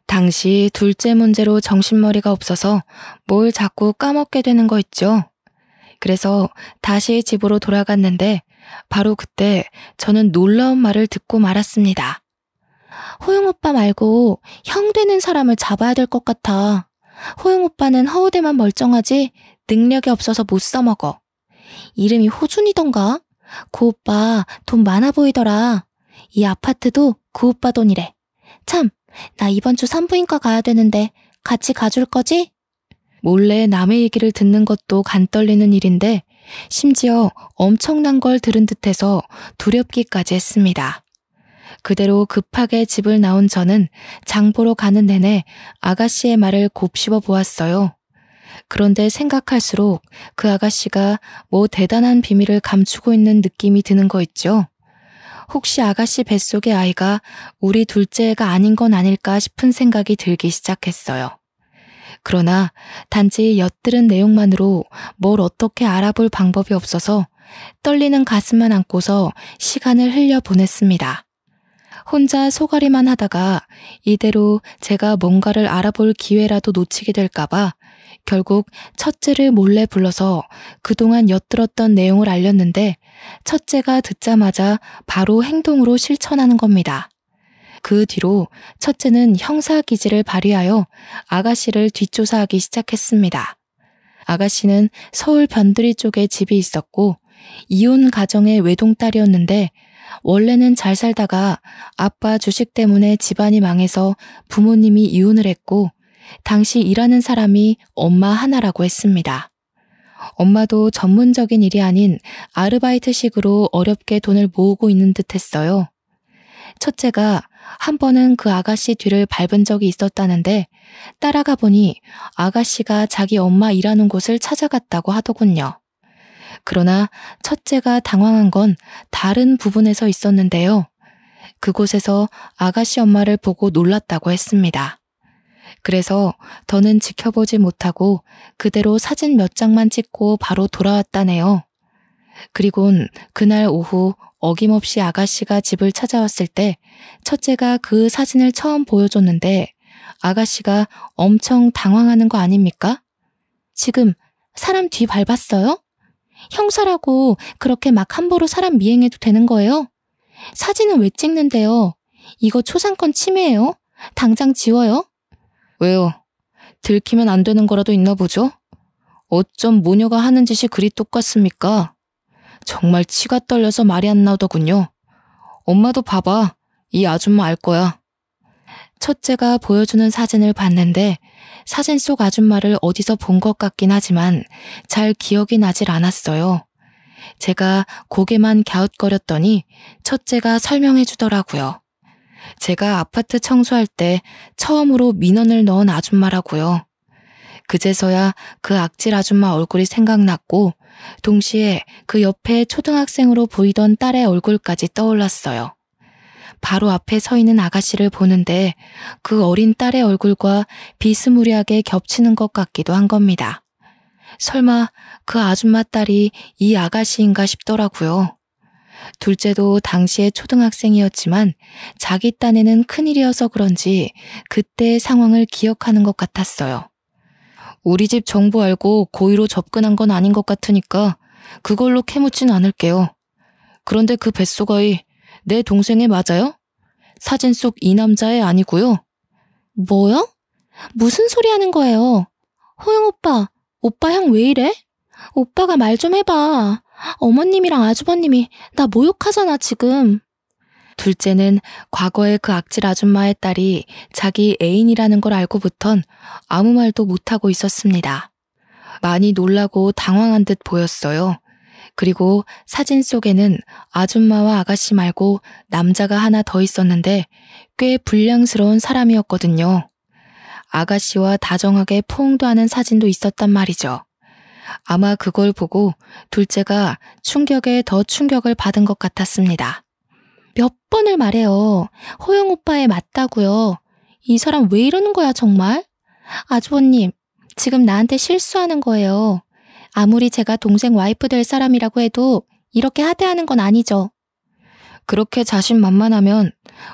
당시 둘째 문제로 정신머리가 없어서 뭘 자꾸 까먹게 되는 거 있죠. 그래서 다시 집으로 돌아갔는데 바로 그때 저는 놀라운 말을 듣고 말았습니다.
호영 오빠 말고 형 되는 사람을 잡아야 될 것 같아. 호영 오빠는 허우대만 멀쩡하지 능력이 없어서 못 써먹어. 이름이 호준이던가? 그 오빠 돈 많아 보이더라. 이 아파트도 그 오빠 돈이래. 참, 나 이번 주 산부인과 가야 되는데 같이 가줄 거지?
몰래 남의 얘기를 듣는 것도 간 떨리는 일인데 심지어 엄청난 걸 들은 듯해서 두렵기까지 했습니다. 그대로 급하게 집을 나온 저는 장 보러 가는 내내 아가씨의 말을 곱씹어 보았어요. 그런데 생각할수록 그 아가씨가 뭐 대단한 비밀을 감추고 있는 느낌이 드는 거 있죠. 혹시 아가씨 뱃속의 아이가 우리 둘째가 아닌 건 아닐까 싶은 생각이 들기 시작했어요. 그러나 단지 엿들은 내용만으로 뭘 어떻게 알아볼 방법이 없어서 떨리는 가슴만 안고서 시간을 흘려보냈습니다. 혼자 소가리만 하다가 이대로 제가 뭔가를 알아볼 기회라도 놓치게 될까봐 결국 첫째를 몰래 불러서 그동안 엿들었던 내용을 알렸는데 첫째가 듣자마자 바로 행동으로 실천하는 겁니다. 그 뒤로 첫째는 형사기질을 발휘하여 아가씨를 뒷조사하기 시작했습니다. 아가씨는 서울 변두리 쪽에 집이 있었고 이혼 가정의 외동딸이었는데 원래는 잘 살다가 아빠 주식 때문에 집안이 망해서 부모님이 이혼을 했고 당시 일하는 사람이 엄마 하나라고 했습니다. 엄마도 전문적인 일이 아닌 아르바이트식으로 어렵게 돈을 모으고 있는 듯 했어요. 첫째가 한 번은 그 아가씨 뒤를 밟은 적이 있었다는데 따라가 보니 아가씨가 자기 엄마 일하는 곳을 찾아갔다고 하더군요. 그러나 첫째가 당황한 건 다른 부분에서 있었는데요. 그곳에서 아가씨 엄마를 보고 놀랐다고 했습니다. 그래서 더는 지켜보지 못하고 그대로 사진 몇 장만 찍고 바로 돌아왔다네요. 그리곤 그날 오후 어김없이 아가씨가 집을 찾아왔을 때 첫째가 그 사진을 처음 보여줬는데 아가씨가 엄청 당황하는 거 아닙니까? 지금 사람 뒤 밟았어요? 형사라고 그렇게 막 함부로 사람 미행해도 되는 거예요? 사진은 왜 찍는데요? 이거 초상권 침해예요? 당장 지워요? 왜요? 들키면 안 되는 거라도 있나 보죠? 어쩜 모녀가 하는 짓이 그리 똑같습니까? 정말 치가 떨려서 말이 안 나오더군요. 엄마도 봐봐. 이 아줌마 알 거야. 첫째가 보여주는 사진을 봤는데 사진 속 아줌마를 어디서 본 것 같긴 하지만 잘 기억이 나질 않았어요. 제가 고개만 갸웃거렸더니 첫째가 설명해 주더라고요. 제가 아파트 청소할 때 처음으로 민원을 넣은 아줌마라고요. 그제서야 그 악질 아줌마 얼굴이 생각났고 동시에 그 옆에 초등학생으로 보이던 딸의 얼굴까지 떠올랐어요. 바로 앞에 서 있는 아가씨를 보는데 그 어린 딸의 얼굴과 비스무리하게 겹치는 것 같기도 한 겁니다. 설마 그 아줌마 딸이 이 아가씨인가 싶더라고요. 둘째도 당시에 초등학생이었지만 자기 딴에는 큰일이어서 그런지 그때의 상황을 기억하는 것 같았어요. 우리 집 정보 알고 고의로 접근한 건 아닌 것 같으니까 그걸로 캐묻진 않을게요. 그런데 그 뱃속아이 내 동생애 맞아요? 사진 속 이 남자애 아니고요.
뭐요? 무슨 소리 하는 거예요? 호영 오빠, 오빠 형 왜 이래? 오빠가 말 좀 해봐. 어머님이랑 아주버님이 나 모욕하잖아 지금.
둘째는 과거에 그 악질 아줌마의 딸이 자기 애인이라는 걸 알고부턴 아무 말도 못하고 있었습니다. 많이 놀라고 당황한 듯 보였어요. 그리고 사진 속에는 아줌마와 아가씨 말고 남자가 하나 더 있었는데 꽤 불량스러운 사람이었거든요. 아가씨와 다정하게 포옹도 하는 사진도 있었단 말이죠. 아마 그걸 보고 둘째가 충격에 더 충격을 받은 것 같았습니다.
몇 번을 말해요. 호영 오빠에 맞다고요. 이 사람 왜 이러는 거야 정말? 아주버님, 지금 나한테 실수하는 거예요. 아무리 제가 동생 와이프 될 사람이라고 해도 이렇게 하대하는 건 아니죠.
그렇게 자신만만하면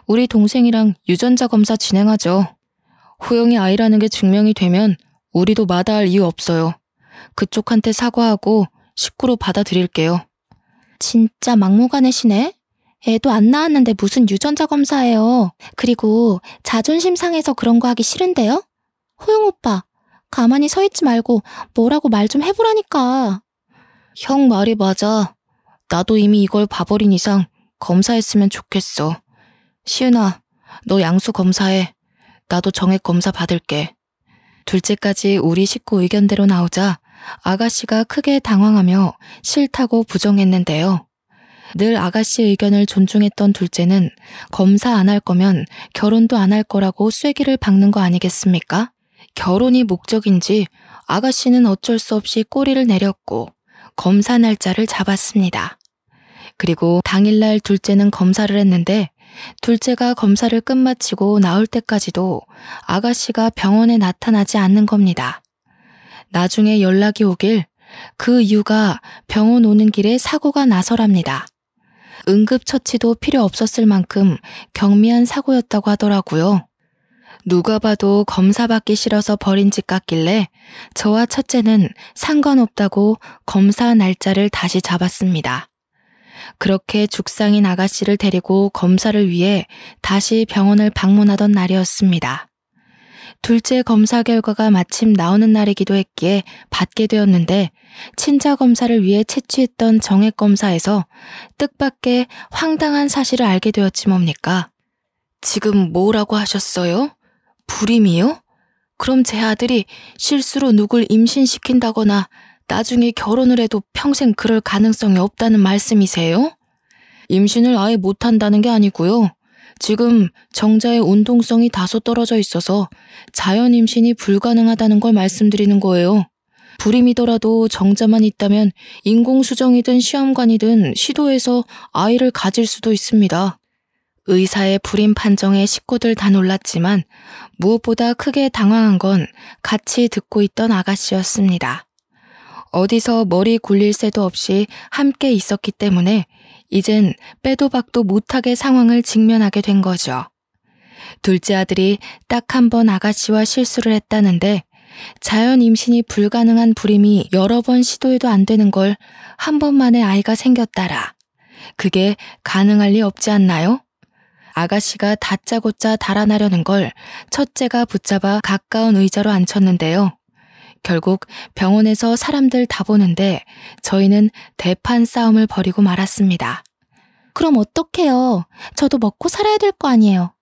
우리 동생이랑 유전자 검사 진행하죠. 호영이 아이라는 게 증명이 되면 우리도 마다할 이유 없어요. 그쪽한테 사과하고 식구로 받아들일게요.
진짜 막무가내시네? 애도 안 낳았는데 무슨 유전자 검사예요. 그리고 자존심 상해서 그런 거 하기 싫은데요? 호영 오빠, 가만히 서 있지 말고 뭐라고 말 좀 해보라니까.
형 말이 맞아. 나도 이미 이걸 봐버린 이상 검사했으면 좋겠어. 시은아, 너 양수 검사해. 나도 정액 검사 받을게. 둘째까지 우리 식구 의견대로 나오자 아가씨가 크게 당황하며 싫다고 부정했는데요. 늘 아가씨의 의견을 존중했던 둘째는 검사 안 할 거면 결혼도 안 할 거라고 쐐기를 박는 거 아니겠습니까? 결혼이 목적인지 아가씨는 어쩔 수 없이 꼬리를 내렸고 검사 날짜를 잡았습니다. 그리고 당일날 둘째는 검사를 했는데 둘째가 검사를 끝마치고 나올 때까지도 아가씨가 병원에 나타나지 않는 겁니다. 나중에 연락이 오길 그 이유가 병원 오는 길에 사고가 나서랍니다. 응급처치도 필요 없었을 만큼 경미한 사고였다고 하더라고요. 누가 봐도 검사 받기 싫어서 버린 집 같길래 저와 첫째는 상관없다고 검사 날짜를 다시 잡았습니다. 그렇게 죽상인 아가씨를 데리고 검사를 위해 다시 병원을 방문하던 날이었습니다. 둘째 검사 결과가 마침 나오는 날이기도 했기에 받게 되었는데 친자 검사를 위해 채취했던 정액 검사에서 뜻밖의 황당한 사실을 알게 되었지 뭡니까? 지금 뭐라고 하셨어요? 불임이요? 그럼 제 아들이 실수로 누굴 임신시킨다거나 나중에 결혼을 해도 평생 그럴 가능성이 없다는 말씀이세요? 임신을 아예 못한다는 게 아니고요. 지금 정자의 운동성이 다소 떨어져 있어서 자연 임신이 불가능하다는 걸 말씀드리는 거예요. 불임이더라도 정자만 있다면 인공수정이든 시험관이든 시도해서 아이를 가질 수도 있습니다. 의사의 불임 판정에 식구들 다 놀랐지만 무엇보다 크게 당황한 건 같이 듣고 있던 아가씨였습니다. 어디서 머리 굴릴 새도 없이 함께 있었기 때문에 이젠 빼도 박도 못하게 상황을 직면하게 된 거죠. 둘째 아들이 딱 한 번 아가씨와 실수를 했다는데 자연 임신이 불가능한 불임이 여러 번 시도해도 안 되는 걸 한 번만에 아이가 생겼다라. 그게 가능할 리 없지 않나요? 아가씨가 다짜고짜 달아나려는 걸 첫째가 붙잡아 가까운 의자로 앉혔는데요. 결국 병원에서 사람들 다 보는데 저희는 대판 싸움을 벌이고 말았습니다.
그럼 어떡해요? 저도 먹고 살아야 될 거 아니에요.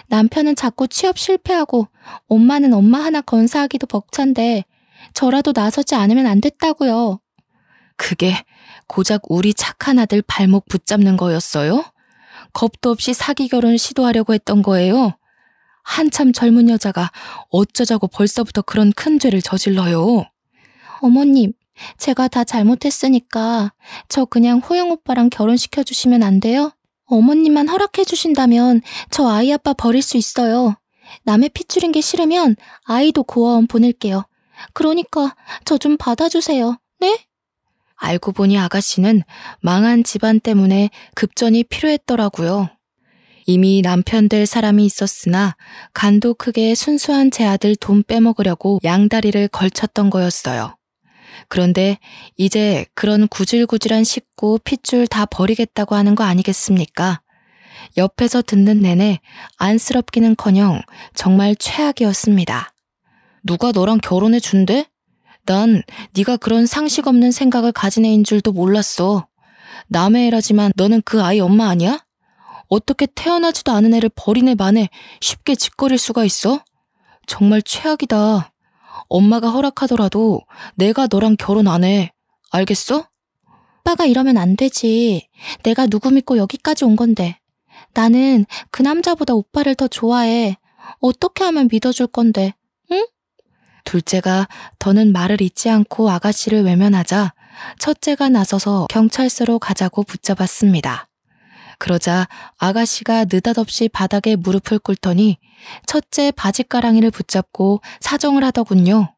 남편은 자꾸 취업 실패하고 엄마는 엄마 하나 건사하기도 벅찬데 저라도 나서지 않으면 안 됐다고요.
그게 고작 우리 착한 아들 발목 붙잡는 거였어요? 겁도 없이 사기 결혼 시도하려고 했던 거예요? 한참 젊은 여자가 어쩌자고 벌써부터 그런 큰 죄를 저질러요.
어머님, 제가 다 잘못했으니까 저 그냥 호영 오빠랑 결혼시켜주시면 안 돼요? 어머님만 허락해주신다면 저 아이 아빠 버릴 수 있어요. 남의 피 줄인 게 싫으면 아이도 고아원 보낼게요. 그러니까 저 좀 받아주세요. 네?
알고 보니 아가씨는 망한 집안 때문에 급전이 필요했더라고요. 이미 남편 될 사람이 있었으나 간도 크게 순수한 제 아들 돈 빼먹으려고 양다리를 걸쳤던 거였어요. 그런데 이제 그런 구질구질한 식구 핏줄 다 버리겠다고 하는 거 아니겠습니까? 옆에서 듣는 내내 안쓰럽기는커녕 정말 최악이었습니다. 누가 너랑 결혼해 준대? 난 네가 그런 상식 없는 생각을 가진 애인 줄도 몰랐어. 남의 애라지만 너는 그 아이 엄마 아니야? 어떻게 태어나지도 않은 애를 버린 애 만에 쉽게 짓거릴 수가 있어? 정말 최악이다. 엄마가 허락하더라도 내가 너랑 결혼 안 해. 알겠어?
아빠가 이러면 안 되지. 내가 누구 믿고 여기까지 온 건데. 나는 그 남자보다 오빠를 더 좋아해. 어떻게 하면 믿어줄 건데, 응?
둘째가 더는 말을 잇지 않고 아가씨를 외면하자 첫째가 나서서 경찰서로 가자고 붙잡았습니다. 그러자 아가씨가 느닷없이 바닥에 무릎을 꿇더니 첫째 바지가랑이를 붙잡고 사정을 하더군요.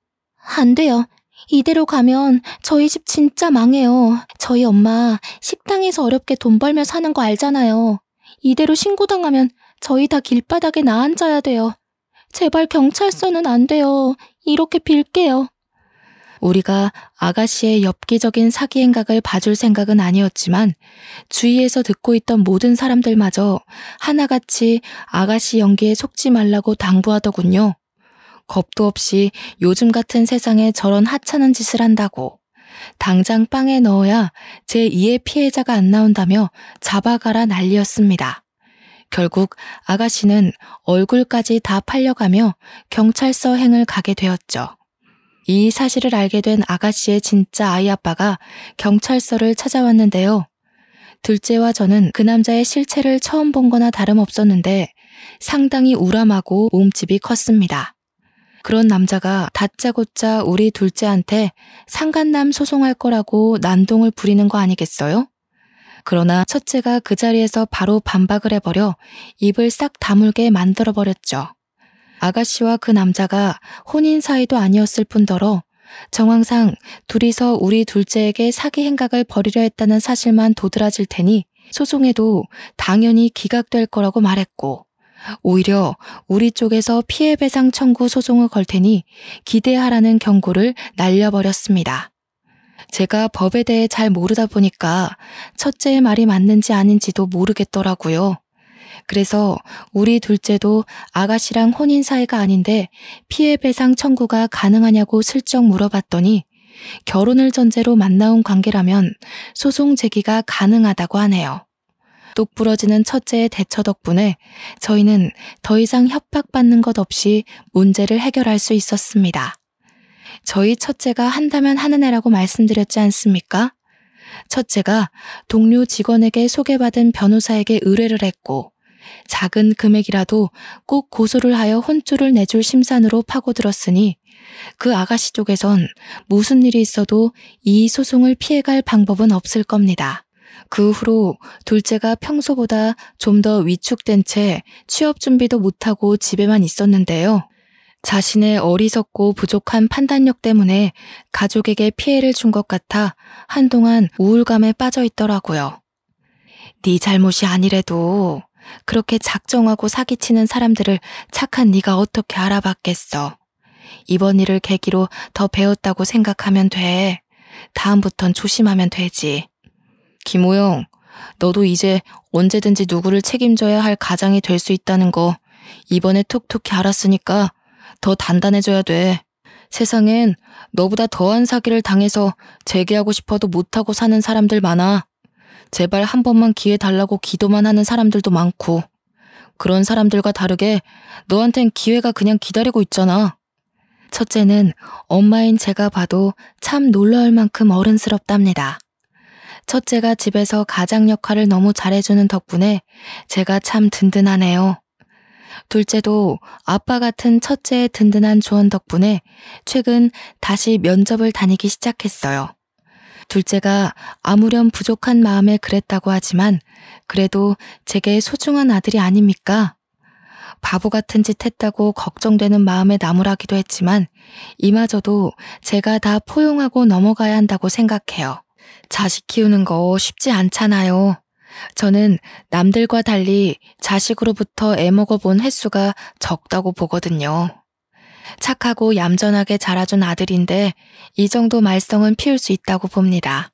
안 돼요. 이대로 가면 저희 집 진짜 망해요. 저희 엄마 식당에서 어렵게 돈 벌며 사는 거 알잖아요. 이대로 신고당하면 저희 다 길바닥에 나앉아야 돼요. 제발 경찰서는 안 돼요. 이렇게 빌게요.
우리가 아가씨의 엽기적인 사기 행각을 봐줄 생각은 아니었지만 주위에서 듣고 있던 모든 사람들마저 하나같이 아가씨 연기에 속지 말라고 당부하더군요. 겁도 없이 요즘 같은 세상에 저런 하찮은 짓을 한다고. 당장 빵에 넣어야 제2의 피해자가 안 나온다며 잡아가라 난리였습니다. 결국 아가씨는 얼굴까지 다 팔려가며 경찰서 행을 가게 되었죠. 이 사실을 알게 된 아가씨의 진짜 아이 아빠가 경찰서를 찾아왔는데요. 둘째와 저는 그 남자의 실체를 처음 본 거나 다름없었는데 상당히 우람하고 몸집이 컸습니다. 그런 남자가 다짜고짜 우리 둘째한테 상간남 소송할 거라고 난동을 부리는 거 아니겠어요? 그러나 첫째가 그 자리에서 바로 반박을 해버려 입을 싹 다물게 만들어버렸죠. 아가씨와 그 남자가 혼인 사이도 아니었을 뿐더러 정황상 둘이서 우리 둘째에게 사기 행각을 벌이려 했다는 사실만 도드라질 테니 소송에도 당연히 기각될 거라고 말했고 오히려 우리 쪽에서 피해배상 청구 소송을 걸 테니 기대하라는 경고를 날려버렸습니다. 제가 법에 대해 잘 모르다 보니까 첫째의 말이 맞는지 아닌지도 모르겠더라고요. 그래서 우리 둘째도 아가씨랑 혼인 사이가 아닌데 피해배상 청구가 가능하냐고 슬쩍 물어봤더니 결혼을 전제로 만나온 관계라면 소송 제기가 가능하다고 하네요. 똑부러지는 첫째의 대처 덕분에 저희는 더 이상 협박받는 것 없이 문제를 해결할 수 있었습니다. 저희 첫째가 한다면 하는 애라고 말씀드렸지 않습니까? 첫째가 동료 직원에게 소개받은 변호사에게 의뢰를 했고 작은 금액이라도 꼭 고소를 하여 혼쭐을 내줄 심산으로 파고들었으니 그 아가씨 쪽에선 무슨 일이 있어도 이 소송을 피해갈 방법은 없을 겁니다. 그 후로 둘째가 평소보다 좀 더 위축된 채 취업 준비도 못하고 집에만 있었는데요. 자신의 어리석고 부족한 판단력 때문에 가족에게 피해를 준 것 같아 한동안 우울감에 빠져 있더라고요. 네 잘못이 아니래도 그렇게 작정하고 사기치는 사람들을 착한 네가 어떻게 알아봤겠어. 이번 일을 계기로 더 배웠다고 생각하면 돼. 다음부턴 조심하면 되지. 김호영, 너도 이제 언제든지 누구를 책임져야 할 가장이 될 수 있다는 거 이번에 톡톡히 알았으니까 더 단단해져야 돼. 세상엔 너보다 더한 사기를 당해서 재개하고 싶어도 못하고 사는 사람들 많아. 제발 한 번만 기회 달라고 기도만 하는 사람들도 많고 그런 사람들과 다르게 너한텐 기회가 그냥 기다리고 있잖아. 첫째는 엄마인 제가 봐도 참 놀라울 만큼 어른스럽답니다. 첫째가 집에서 가장 역할을 너무 잘해주는 덕분에 제가 참 든든하네요. 둘째도 아빠 같은 첫째의 든든한 조언 덕분에 최근 다시 면접을 다니기 시작했어요. 둘째가 아무렴 부족한 마음에 그랬다고 하지만 그래도 제게 소중한 아들이 아닙니까? 바보 같은 짓 했다고 걱정되는 마음에 나무라기도 했지만 이마저도 제가 다 포용하고 넘어가야 한다고 생각해요. 자식 키우는 거 쉽지 않잖아요. 저는 남들과 달리 자식으로부터 애먹어본 횟수가 적다고 보거든요. 착하고 얌전하게 자라준 아들인데 이 정도 말썽은 피울 수 있다고 봅니다.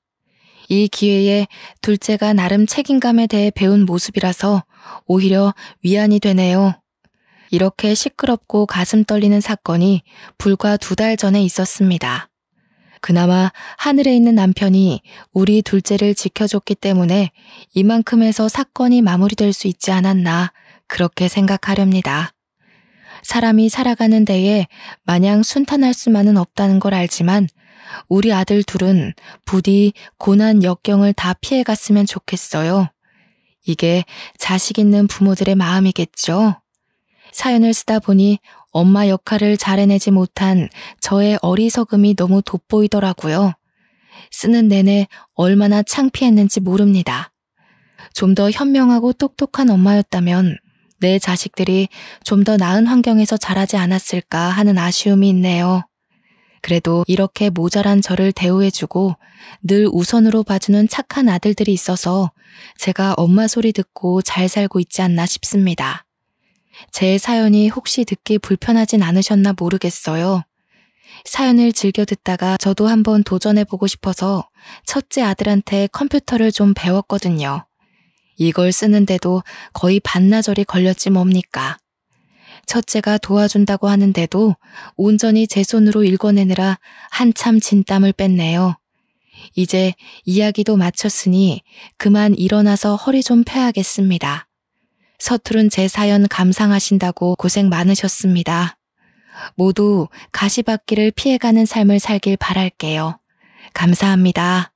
이 기회에 둘째가 나름 책임감에 대해 배운 모습이라서 오히려 위안이 되네요. 이렇게 시끄럽고 가슴 떨리는 사건이 불과 2달 전에 있었습니다. 그나마 하늘에 있는 남편이 우리 둘째를 지켜줬기 때문에 이만큼에서 사건이 마무리될 수 있지 않았나 그렇게 생각하렵니다. 사람이 살아가는 데에 마냥 순탄할 수만은 없다는 걸 알지만 우리 아들 둘은 부디 고난 역경을 다 피해갔으면 좋겠어요. 이게 자식 있는 부모들의 마음이겠죠. 사연을 쓰다 보니 엄마 역할을 잘 해내지 못한 저의 어리석음이 너무 돋보이더라고요. 쓰는 내내 얼마나 창피했는지 모릅니다. 좀 더 현명하고 똑똑한 엄마였다면 내 자식들이 좀 더 나은 환경에서 자라지 않았을까 하는 아쉬움이 있네요. 그래도 이렇게 모자란 저를 대우해주고 늘 우선으로 봐주는 착한 아들들이 있어서 제가 엄마 소리 듣고 잘 살고 있지 않나 싶습니다. 제 사연이 혹시 듣기 불편하진 않으셨나 모르겠어요. 사연을 즐겨 듣다가 저도 한번 도전해보고 싶어서 첫째 아들한테 컴퓨터를 좀 배웠거든요. 이걸 쓰는데도 거의 반나절이 걸렸지 뭡니까. 첫째가 도와준다고 하는데도 온전히 제 손으로 읽어내느라 한참 진땀을 뺐네요. 이제 이야기도 마쳤으니 그만 일어나서 허리 좀 펴야겠습니다. 서투른 제 사연 감상하신다고 고생 많으셨습니다. 모두 가시밭길을 피해가는 삶을 살길 바랄게요. 감사합니다.